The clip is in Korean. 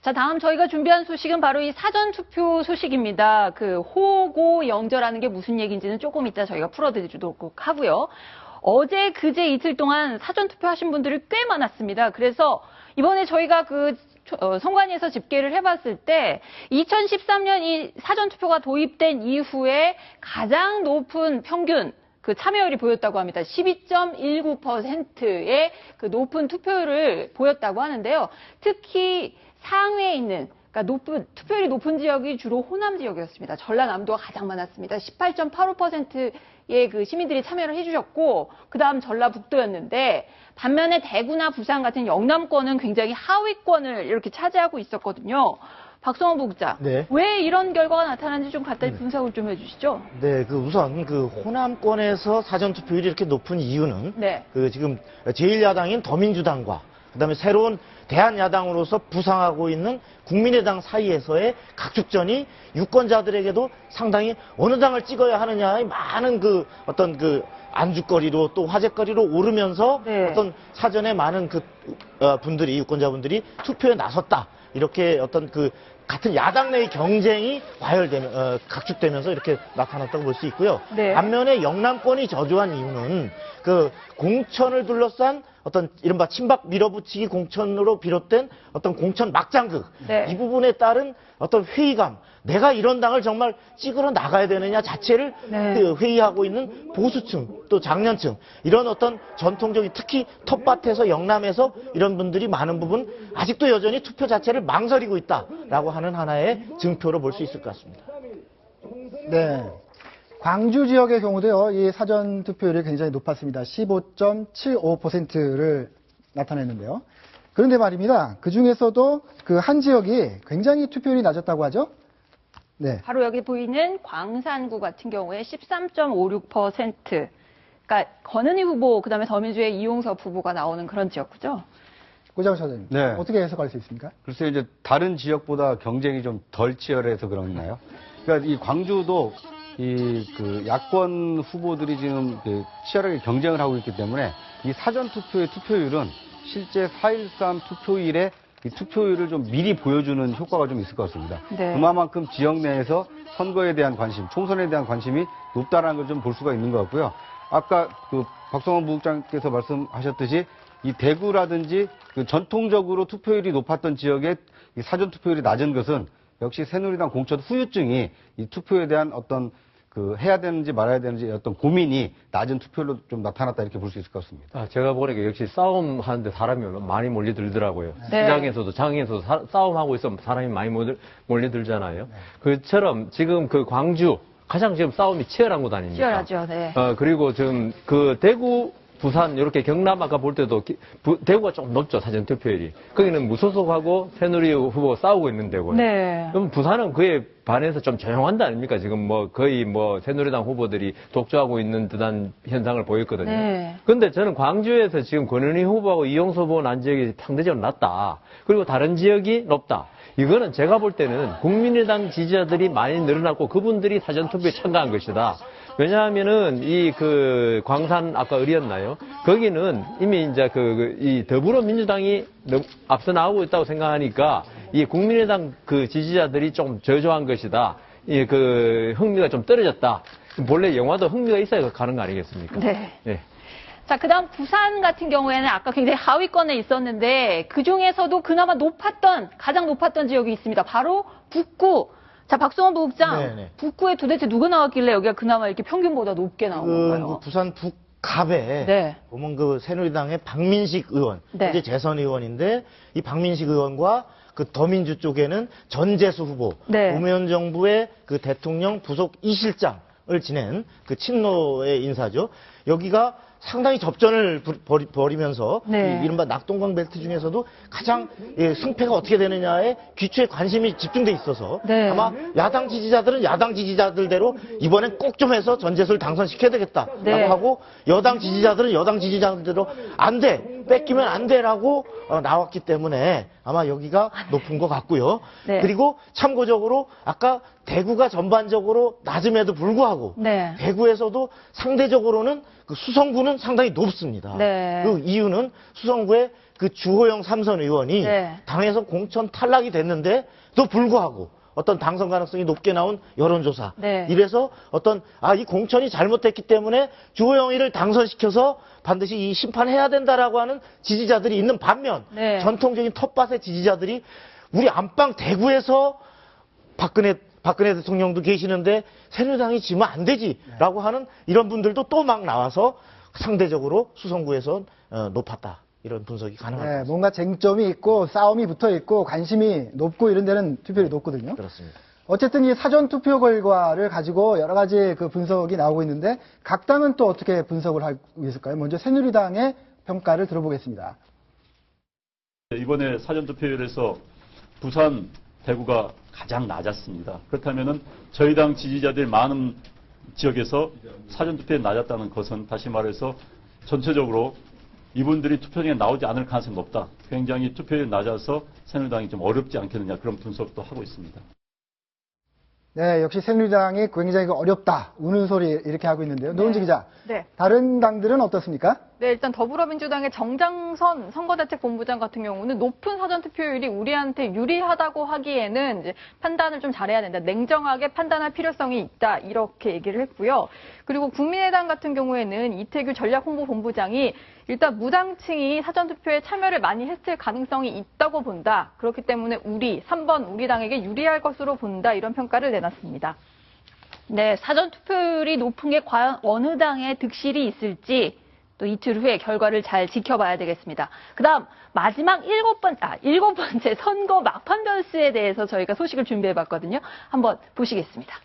자, 다음 저희가 준비한 소식은 바로 이 사전투표 소식입니다. 그 호고영저라는 게 무슨 얘기인지는 조금 이따 저희가 풀어드리도록 하고요. 어제, 그제 이틀 동안 사전투표 하신 분들이 꽤 많았습니다. 그래서 이번에 저희가 선관위에서 집계를 해봤을 때 2013년 이 사전투표가 도입된 이후에 가장 높은 평균 참여율이 보였다고 합니다. 12.19%의 높은 투표율을 보였다고 하는데요. 특히 상위에 있는, 그러니까 투표율이 높은 지역이 주로 호남 지역이었습니다. 전라남도가 가장 많았습니다. 18.85%의 시민들이 참여를 해주셨고, 그 다음 전라북도였는데, 반면에 대구나 부산 같은 영남권은 굉장히 하위권을 이렇게 차지하고 있었거든요. 박성원 부국장, 네. 왜 이런 결과가 나타났는지 좀 간단히 분석을 좀 해주시죠. 네, 우선 호남권에서 사전투표율이 이렇게 높은 이유는 네. 지금 제1야당인 더민주당과 그다음에 새로운 대한야당으로서 부상하고 있는 국민의당 사이에서의 각축전이 유권자들에게도 상당히 어느 당을 찍어야 하느냐의 많은 안주거리로 또 화제거리로 오르면서 네. 어떤 사전에 많은 유권자분들이 투표에 나섰다. 이렇게 같은 야당 내의 경쟁이 각축되면서 이렇게 나타났다고 볼 수 있고요. 네. 반면에 영남권이 저조한 이유는 공천을 둘러싼 이른바 친박 밀어붙이기 공천으로 비롯된 공천 막장극. 네. 이 부분에 따른 회의감. 내가 이런 당을 정말 찍으러 나가야 되느냐 자체를 네. 회의하고 있는 보수층, 또 장년층. 이런 전통적인 특히 텃밭에서 영남에서 이런 분들이 많은 부분 아직도 여전히 투표 자체를 망설이고 있다라고 하는 하나의 증표로 볼 수 있을 것 같습니다. 네. 광주 지역의 경우도요, 이 사전 투표율이 굉장히 높았습니다. 15.75%를 나타냈는데요. 그런데 말입니다. 그 중에서도 한 지역이 굉장히 투표율이 낮았다고 하죠? 네. 바로 여기 보이는 광산구 같은 경우에 13.56%. 그러니까 권은희 후보, 그다음에 더민주의 이용섭 후보가 나오는 그런 지역구죠. 고장훈 차장님, 네. 어떻게 해석할 수 있습니까? 글쎄요, 이제 다른 지역보다 경쟁이 좀 덜 치열해서 그러나요? 그러니까 이 광주도 야권 후보들이 지금 치열하게 경쟁을 하고 있기 때문에 이 사전 투표의 투표율은 실제 4.13 투표일에 이 투표율을 좀 미리 보여주는 효과가 좀 있을 것 같습니다. 네. 그만큼 지역 내에서 선거에 대한 관심, 총선에 대한 관심이 높다라는 걸 좀 볼 수가 있는 것 같고요. 아까 박성원 부국장께서 말씀하셨듯이 이 대구라든지 전통적으로 투표율이 높았던 지역의 이 사전 투표율이 낮은 것은 역시 새누리당 공천 후유증이 이 투표에 대한 해야 되는지 말아야 되는지 고민이 낮은 투표율로 좀 나타났다 이렇게 볼 수 있을 것 같습니다. 제가 보니까 역시 싸움하는데 사람이 많이 몰려들더라고요. 네. 시장에서도 장에서도 싸움하고 있으면 사람이 많이 몰려들잖아요. 그처럼 지금 광주 가장 지금 싸움이 치열한 곳 아닙니까? 치열하죠. 네. 그리고 지금 대구, 부산 이렇게 경남 아까 볼 때도 대구가 조금 높죠, 사전 투표율이. 거기는 무소속하고 새누리 후보 싸우고 있는 데고요. 네. 그럼 부산은 그에 반해서 좀 조용한 데 아닙니까? 지금 거의 새누리당 후보들이 독주하고 있는 듯한 현상을 보였거든요. 네. 근데 저는 광주에서 지금 권은희 후보하고 이용섭 후보 난 지역이 상대적으로 낮다. 그리고 다른 지역이 높다. 이거는 제가 볼 때는 국민의당 지지자들이 많이 늘어났고 그분들이 사전투표에 참가한 것이다. 왜냐하면은 광산 아까 어디였나요? 거기는 이미 이제 이 더불어민주당이 앞서 나오고 있다고 생각하니까 이 국민의당 지지자들이 좀 저조한 것이다. 흥미가 좀 떨어졌다. 본래 영화도 흥미가 있어야 가는 거 아니겠습니까? 네. 네. 자, 그다음 부산 같은 경우에는 아까 굉장히 하위권에 있었는데 그 중에서도 그나마 가장 높았던 지역이 있습니다. 바로 북구. 자, 박성원 부국장, 네네. 북구에 도대체 누가 나왔길래 여기가 그나마 이렇게 평균보다 높게 나온 건가요? 부산 북갑에 네. 보면 새누리당의 박민식 의원, 네. 이제 재선 의원인데 이 박민식 의원과 더민주 쪽에는 전재수 후보, 네. 노무현 정부의 대통령 부속 이실장을 지낸 친노의 인사죠. 여기가 상당히 접전을 벌이면서 네. 이른바 낙동강 벨트 중에서도 가장 승패가 어떻게 되느냐에 귀추에 관심이 집중돼 있어서 네. 아마 야당 지지자들은 야당 지지자들대로 이번엔 꼭 좀 해서 전재수를 당선시켜야 되겠다라고 네. 하고 여당 지지자들은 여당 지지자들대로 안 돼, 뺏기면 안 돼라고 나왔기 때문에 아마 여기가 높은 것 같고요. 네. 그리고 참고적으로 아까 대구가 전반적으로 낮음에도 불구하고 네. 대구에서도 상대적으로는 수성구는 득표율은 상당히 높습니다. 네. 그 이유는 수성구의 그 주호영 삼선 의원이 네. 당에서 공천 탈락이 됐는데도 불구하고 어떤 당선 가능성이 높게 나온 여론조사. 네. 이래서 어떤, 이 공천이 잘못됐기 때문에 주호영이를 당선시켜서 반드시 이 심판해야 된다라고 하는 지지자들이 있는 반면, 네. 전통적인 텃밭의 지지자들이 우리 안방 대구에서 박근혜 대통령도 계시는데 새누리당이 지면 안 되지라고 하는 이런 분들도 또 막 나와서 상대적으로 수성구에선 높았다. 이런 분석이 가능할 것 네, 같습니다. 뭔가 쟁점이 있고 싸움이 붙어 있고 관심이 높고 이런 데는 투표율이 높거든요. 그렇습니다. 어쨌든 이 사전 투표 결과를 가지고 여러 가지 그 분석이 나오고 있는데 각 당은 또 어떻게 분석을 하고 있을까요? 먼저 새누리당의 평가를 들어보겠습니다. 이번에 사전투표율에서 부산, 대구가 가장 낮았습니다. 그렇다면은 저희 당 지지자들 많은 지역에서 사전투표에 낮았다는 것은 다시 말해서 전체적으로 이분들이 투표장에 나오지 않을 가능성이 높다. 굉장히 투표율이 낮아서 새누리당이 좀 어렵지 않겠느냐 그런 분석도 하고 있습니다. 네, 역시 새누리당이 굉장히 어렵다, 우는 소리 이렇게 하고 있는데요. 노은지 기자, 네. 다른 당들은 어떻습니까? 네, 일단 더불어민주당의 정장선 선거대책본부장 같은 경우는 높은 사전투표율이 우리한테 유리하다고 하기에는 이제 판단을 좀 잘해야 된다. 냉정하게 판단할 필요성이 있다. 이렇게 얘기를 했고요. 그리고 국민의당 같은 경우에는 이태규 전략홍보본부장이 일단 무당층이 사전투표에 참여를 많이 했을 가능성이 있다고 본다. 그렇기 때문에 3번 우리 당에게 유리할 것으로 본다. 이런 평가를 내놨습니다. 네, 사전 투표율이 높은 게 과연 어느 당에 득실이 있을지 또 이틀 후에 결과를 잘 지켜봐야 되겠습니다. 그다음 마지막 일곱 번째 선거 막판 변수에 대해서 저희가 소식을 준비해봤거든요. 한번 보시겠습니다.